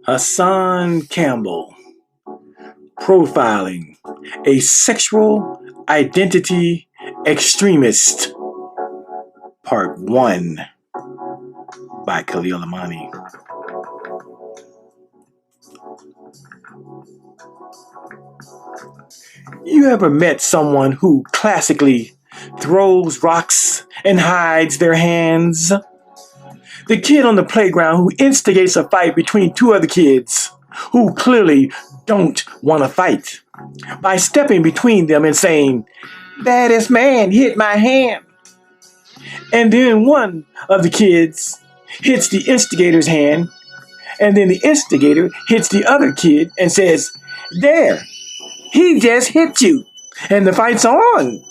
Hassan Campbell, profiling a sexual identity extremist, part 1 by Khalil Amani. You ever met someone who classically throws rocks and hides their hands? The kid on the playground who instigates a fight between two other kids who clearly don't want to fight by stepping between them and saying, "Baddest man hit my hand." And then one of the kids hits the instigator's hand, and then the instigator hits the other kid and says, "There, he just hit you." And the fight's on.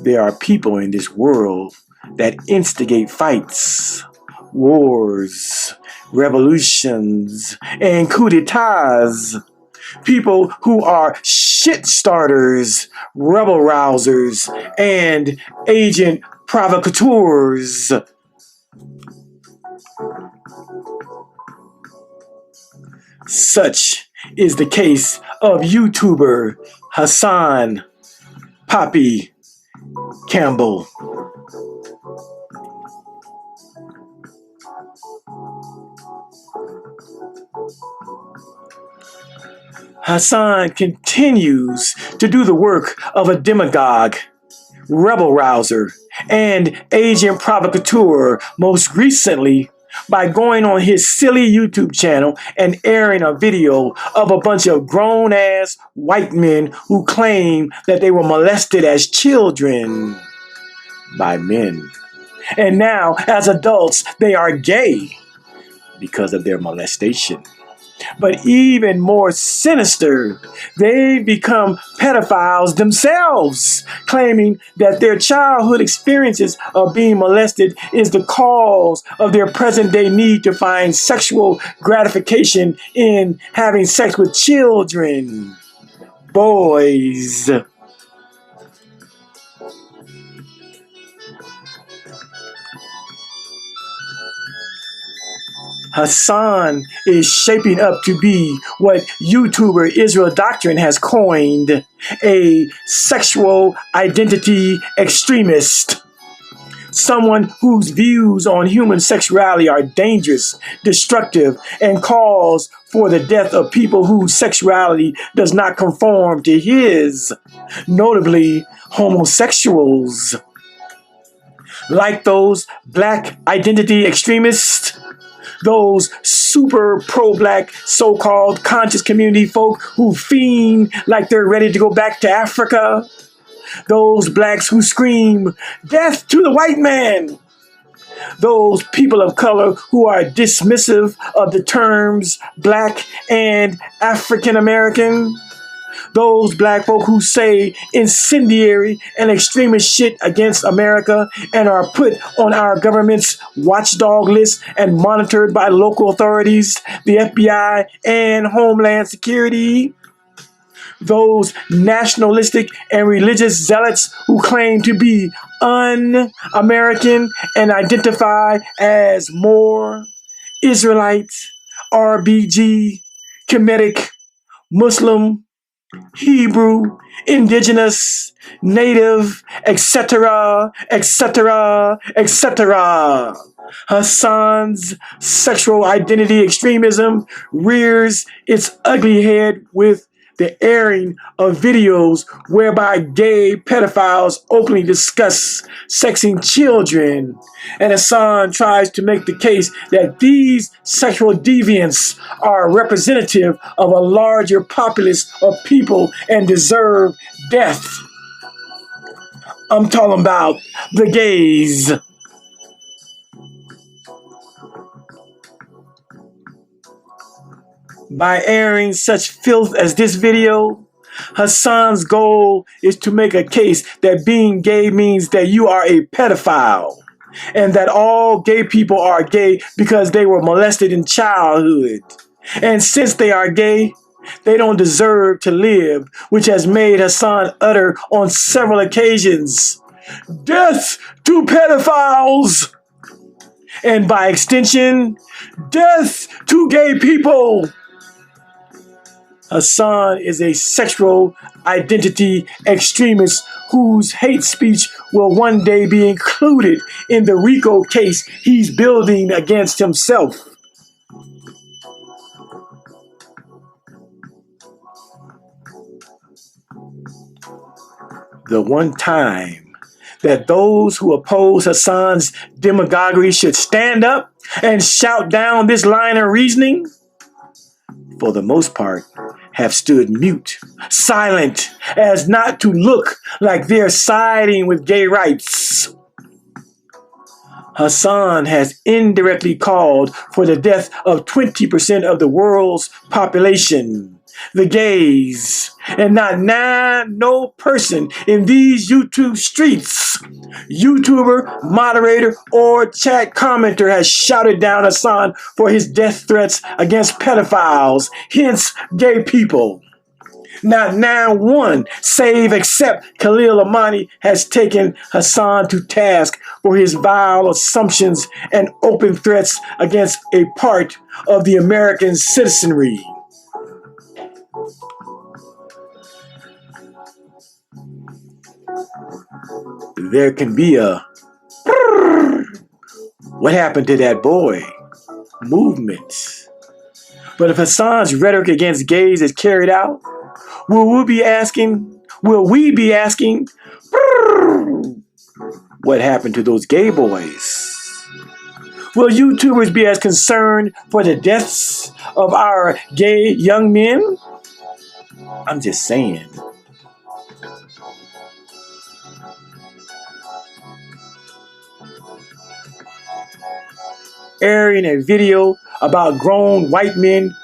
There are people in this world that instigate fights, wars, revolutions, and coup d'etats. People who are shit starters, rebel rousers, and agent provocateurs. Such is the case of YouTuber Hassan Poppy Campbell. Hassan continues to do the work of a demagogue, rebel rouser, and agent provocateur, most recently by going on his silly YouTube channel and airing a video of a bunch of grown-ass white men who claim that they were molested as children by men. And now, as adults, they are gay because of their molestation. But even more sinister, they become pedophiles themselves, claiming that their childhood experiences of being molested is the cause of their present-day need to find sexual gratification in having sex with children, boys. Hassan is shaping up to be what YouTuber Israel Doctrine has coined a sexual identity extremist. Someone whose views on human sexuality are dangerous, destructive, and cause for the death of people whose sexuality does not conform to his, notably homosexuals. Like those black identity extremists, those super pro-black so-called conscious community folk who fiend like they're ready to go back to Africa. Those blacks who scream, "Death to the white man." Those people of color who are dismissive of the terms black and African American. Those black folk who say incendiary and extremist shit against America and are put on our government's watchdog list and monitored by local authorities, the FBI, and Homeland Security. Those nationalistic and religious zealots who claim to be un-American and identify as more Israelite, RBG, Kemetic, Muslim, Hebrew, indigenous, native, etc., etc., etc. Hassan's sexual identity extremism rears its ugly head with the airing of videos whereby gay pedophiles openly discuss sexing children. And Hassan tries to make the case that these sexual deviants are representative of a larger populace of people and deserve death. I'm talking about the gays. By airing such filth as this video, Hassan's goal is to make a case that being gay means that you are a pedophile, and that all gay people are gay because they were molested in childhood. And since they are gay, they don't deserve to live, which has made Hassan utter on several occasions, "Death to pedophiles!" and by extension, death to gay people. Hassan is a sexual identity extremist whose hate speech will one day be included in the RICO case he's building against himself. The one time that those who oppose Hassan's demagoguery should stand up and shout down this line of reasoning, for the most part, have stood mute, silent, as not to look like they're siding with gay rights. Hassan has indirectly called for the death of 20% of the world's population, the gays, and no person in these YouTube streets, YouTuber, moderator, or chat commenter has shouted down Hassan for his death threats against pedophiles, hence gay people. Not now one, save except Khalil Amani, has taken Hassan to task for his vile assumptions and open threats against a part of the American citizenry. There can be a "what happened to that boy" movement. But if Hassan's rhetoric against gays is carried out, will we be asking, what happened to those gay boys? Will YouTubers be as concerned for the deaths of our gay young men? I'm just saying. Airing a video about grown white men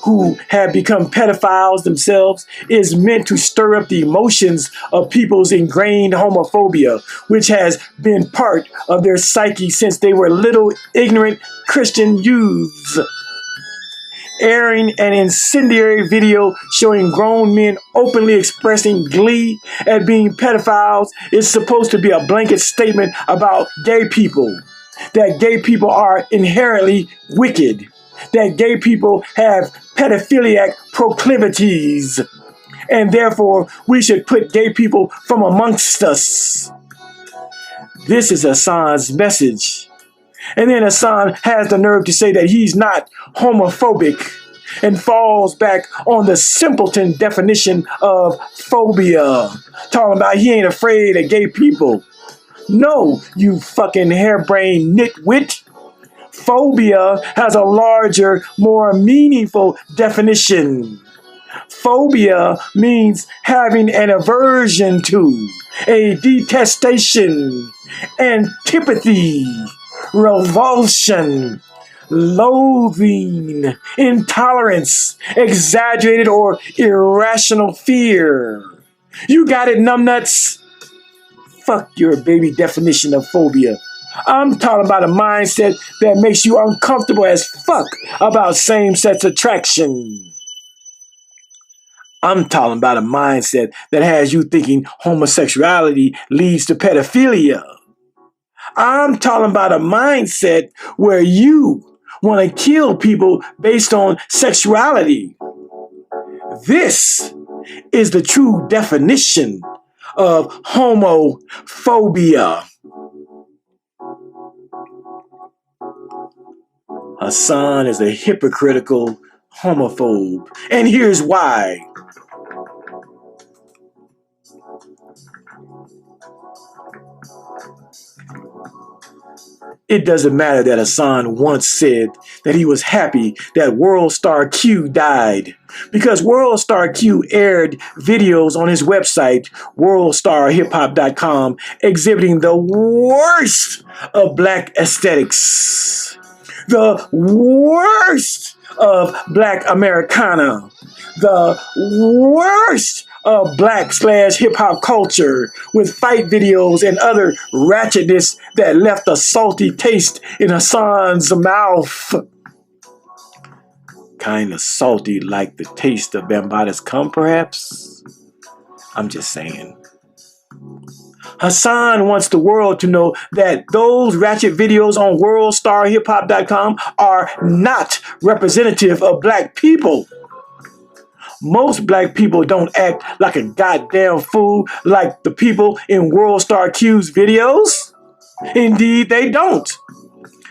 who have become pedophiles themselves is meant to stir up the emotions of people's ingrained homophobia, which has been part of their psyche since they were little ignorant Christian youths. Airing an incendiary video showing grown men openly expressing glee at being pedophiles is supposed to be a blanket statement about gay people, that gay people are inherently wicked, that gay people have pedophiliac proclivities, and therefore we should put gay people from amongst us. This is Hassan's message. And then Hassan has the nerve to say that he's not homophobic and falls back on the simpleton definition of phobia, talking about he ain't afraid of gay people. No, you fucking harebrained nitwit. Phobia has a larger, more meaningful definition. Phobia means having an aversion to, a detestation, antipathy, revulsion, loathing, intolerance, exaggerated or irrational fear. You got it, numbnuts? Fuck your baby definition of phobia. I'm talking about a mindset that makes you uncomfortable as fuck about same-sex attraction. I'm talking about a mindset that has you thinking homosexuality leads to pedophilia. I'm talking about a mindset where you want to kill people based on sexuality. This is the true definition of homophobia. Hassan is a hypocritical homophobe, and here's why. It doesn't matter that Hassan once said that he was happy that World Star Q died, because World Star Q aired videos on his website, worldstarhiphop.com, exhibiting the worst of black aesthetics, the worst of black Americana, the worst of black/hip-hop culture, with fight videos and other ratchetness that left a salty taste in Hassan's mouth. Kinda salty like the taste of Bambaata's cum, perhaps? I'm just saying. Hassan wants the world to know that those ratchet videos on worldstarhiphop.com are not representative of black people. Most black people don't act like a goddamn fool like the people in World Star Q's videos. Indeed, they don't.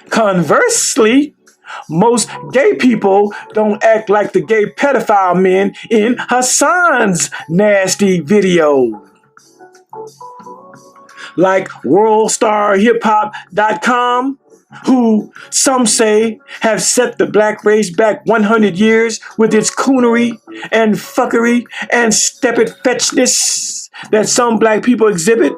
Conversely, most gay people don't act like the gay pedophile men in Hassan's nasty video. Like worldstarhiphop.com, who some say have set the black race back 100 years with its coonery and fuckery and stepid fetchness that some black people exhibit.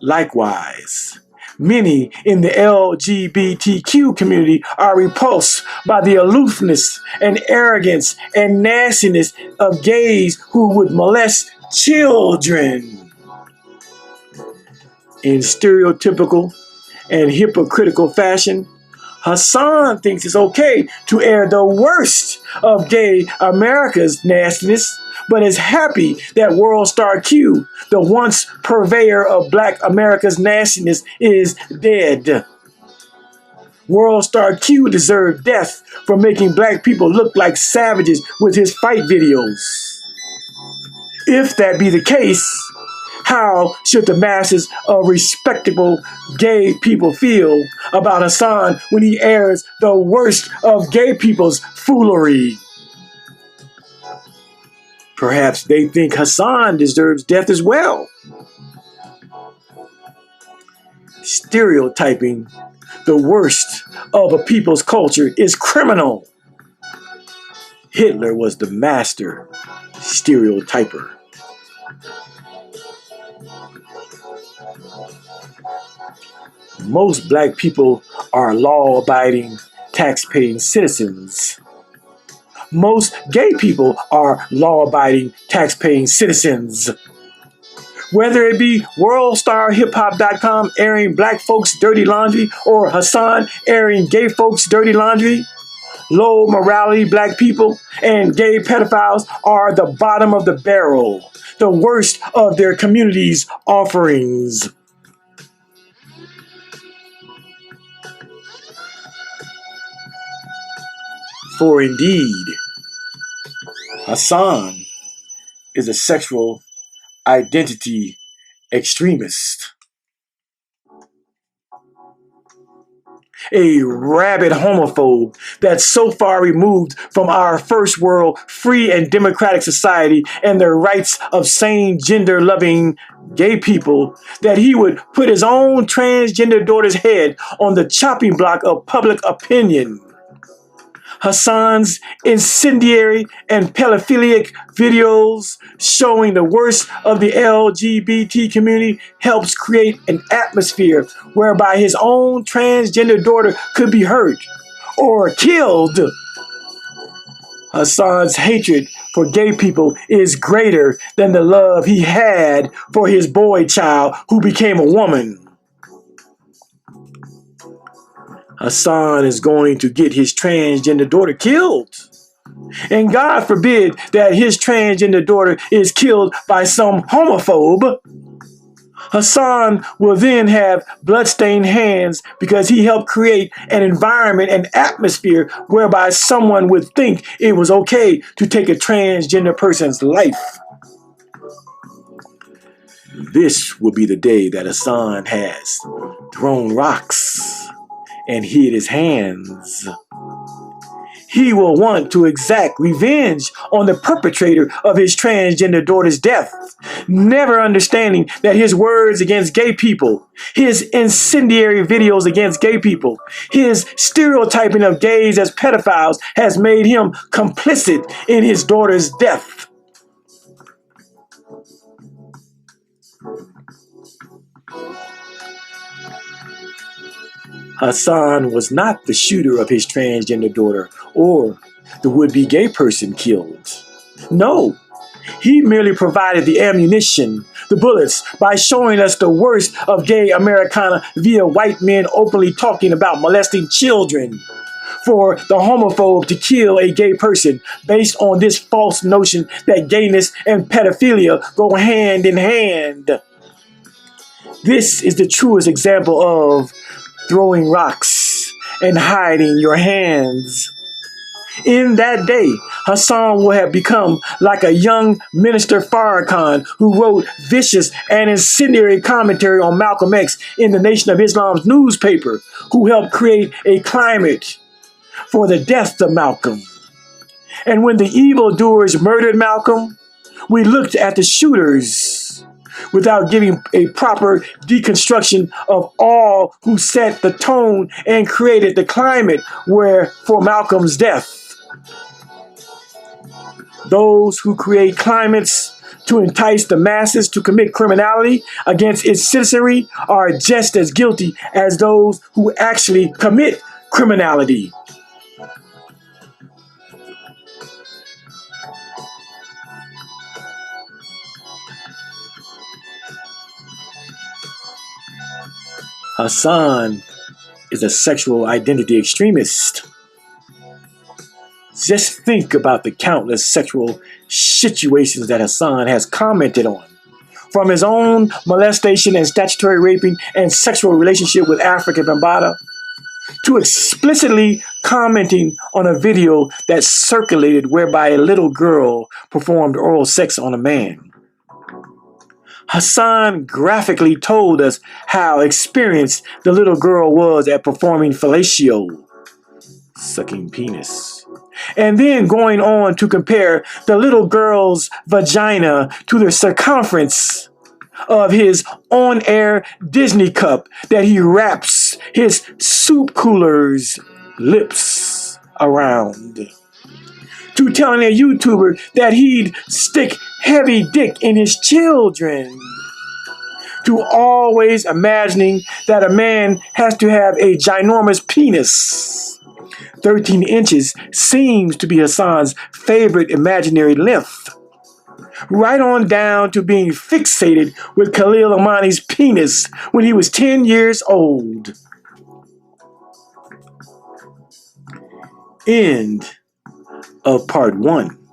Likewise, many in the LGBTQ community are repulsed by the aloofness and arrogance and nastiness of gays who would molest children. In stereotypical and hypocritical fashion, Hassan thinks it's okay to air the worst of gay America's nastiness, but is happy that World Star Q, the once purveyor of black America's nastiness, is dead. World Star Q deserved death for making black people look like savages with his fight videos. If that be the case, how should the masses of respectable gay people feel about Hassan when he airs the worst of gay people's foolery? Perhaps they think Hassan deserves death as well. Stereotyping the worst of a people's culture is criminal. Hitler was the master stereotyper. Most black people are law-abiding, tax-paying citizens. Most gay people are law-abiding, tax-paying citizens. Whether it be worldstarhiphop.com airing black folks' dirty laundry or Hassan airing gay folks' dirty laundry, low morality black people and gay pedophiles are the bottom of the barrel, the worst of their community's offerings. For indeed, Hassan is a sexual identity extremist, a rabid homophobe that's so far removed from our first world free and democratic society and the rights of sane gender-loving gay people that he would put his own transgender daughter's head on the chopping block of public opinion. Hassan's incendiary and pedophilic videos showing the worst of the LGBT community helps create an atmosphere whereby his own transgender daughter could be hurt or killed. Hassan's hatred for gay people is greater than the love he had for his boy child who became a woman. Hassan is going to get his transgender daughter killed. And God forbid that his transgender daughter is killed by some homophobe. Hassan will then have bloodstained hands because he helped create an environment and atmosphere whereby someone would think it was okay to take a transgender person's life. This will be the day that Hassan has thrown rocks and hid his hands. He will want to exact revenge on the perpetrator of his transgender daughter's death, never understanding that his words against gay people, his incendiary videos against gay people, his stereotyping of gays as pedophiles has made him complicit in his daughter's death. Hassan was not the shooter of his transgender daughter or the would-be gay person killed. No, he merely provided the ammunition, the bullets, by showing us the worst of gay Americana via white men openly talking about molesting children. For the homophobe to kill a gay person based on this false notion that gayness and pedophilia go hand in hand. This is the truest example of throwing rocks and hiding your hands. In that day, Hassan will have become like a young minister Farrakhan who wrote vicious and incendiary commentary on Malcolm X in the Nation of Islam's newspaper, who helped create a climate for the death of Malcolm. And when the evildoers murdered Malcolm, we looked at the shooters without giving a proper deconstruction of all who set the tone and created the climate for Malcolm's death. Those who create climates to entice the masses to commit criminality against its citizenry are just as guilty as those who actually commit criminality. Hassan is a sexual identity extremist. Just think about the countless sexual situations that Hassan has commented on. From his own molestation and statutory raping and sexual relationship with Africa Bambaataa, to explicitly commenting on a video that circulated whereby a little girl performed oral sex on a man. Hassan graphically told us how experienced the little girl was at performing fellatio, sucking penis, and then going on to compare the little girl's vagina to the circumference of his on-air Disney cup that he wraps his soup cooler's lips around, to telling a YouTuber that he'd stick heavy dick in his children, to always imagining that a man has to have a ginormous penis. 13 inches seems to be Hassan's favorite imaginary length. Right on down to being fixated with Khalil Amani's penis when he was 10 years old. End of part 1.